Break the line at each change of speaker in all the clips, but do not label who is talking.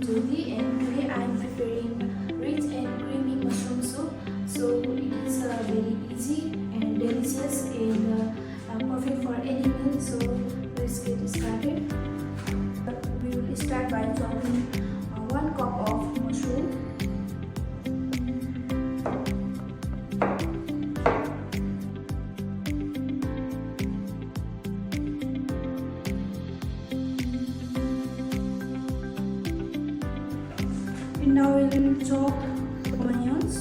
Sauté, and today I am preparing rich and creamy mushroom soup. So it is very easy and delicious and perfect for any meal. So let's get started. We will start by chopping 1 cup of mushroom. And now we will chop onions.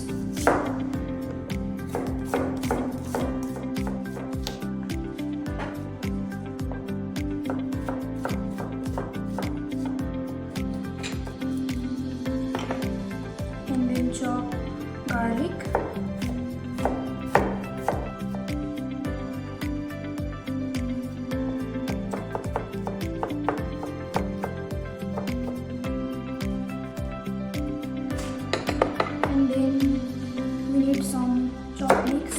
And then chop garlic. And then we need some chopped mix.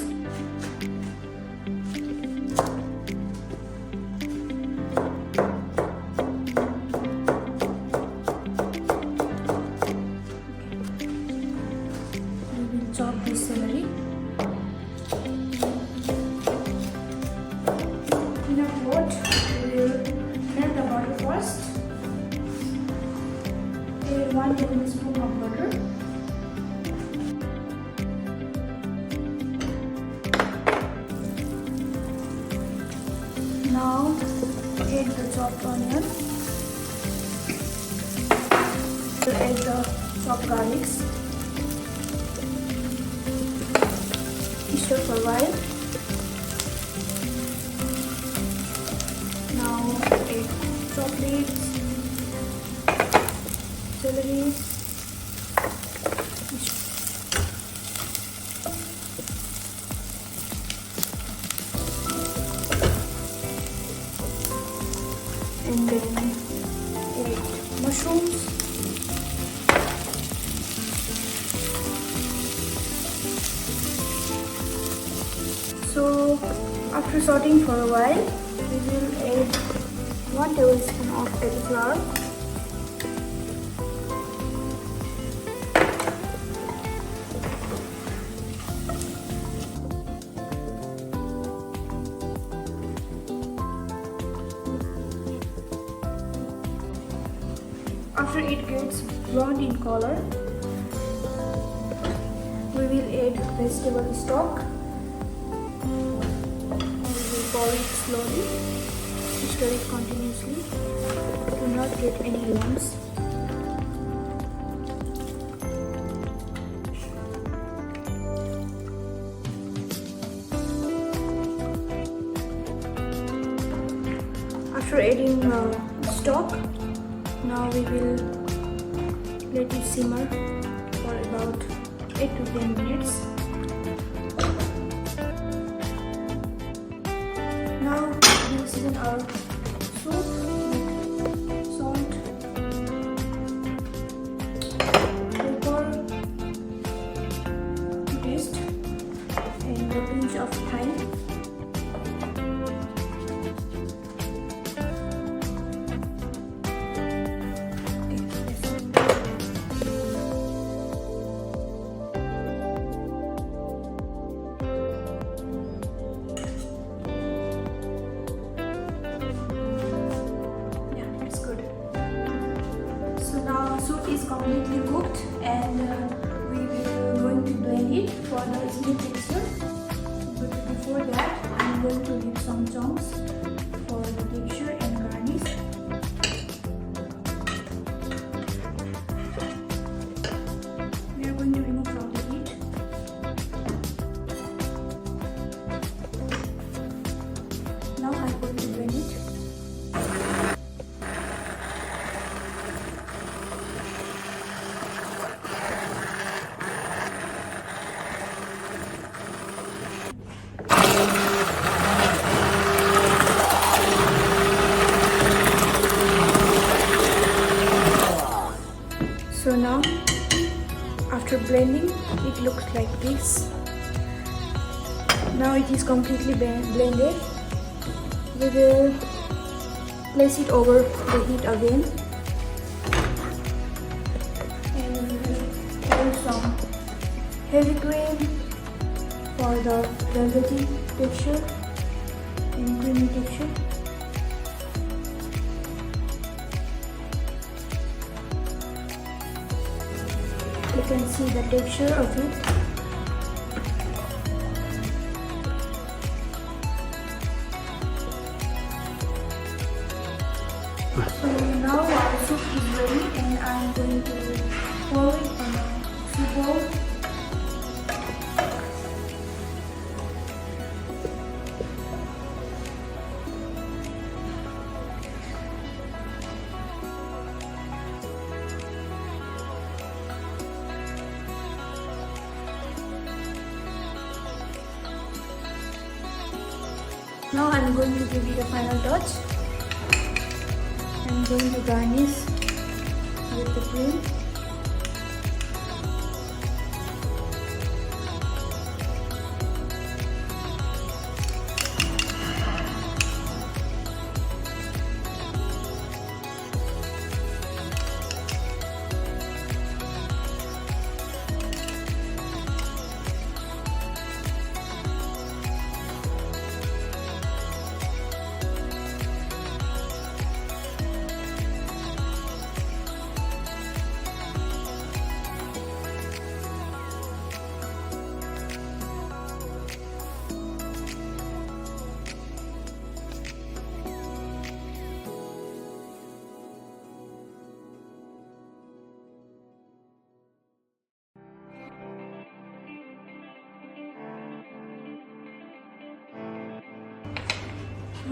We will chop the celery. In a pot, we will melt the butter first. Add 1 tablespoon of butter. Now add the chopped onion. We'll add the chopped garlics. Stir for a while. Now add chopped leeks, celery, and then add mushrooms. So after sauteing for a while, we will add 1 tablespoon of egg flour. After it gets browned in color, we will add vegetable stock. Pour it slowly, stir it continuously. Do not get any lumps. After adding stock, now we will let it simmer for about 8 to 10 minutes. Now we will season our soup with salt, pepper to taste, and a pinch of thyme. So now soup is completely cooked, and we will going to blend it for the smooth texture. But before that, I'm going to leave some chunks for the texture and garnish. We are going to remove from the heat. Now I'm going to blend it. So now, after blending, it looks like this. Now it is completely blended. We will place it over the heat again. add some heavy cream for the velvety texture and creamy texture. You can see the texture of it. So now our soup is ready and I am going to pour it on a soup bowl. Now I am going to give it a final touch. I am going to garnish with the cream.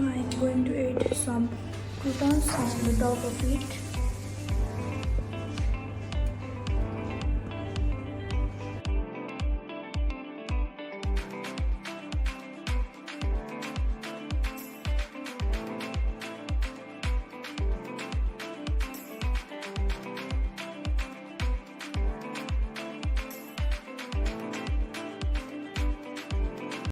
I am going to add some croutons on the top of it.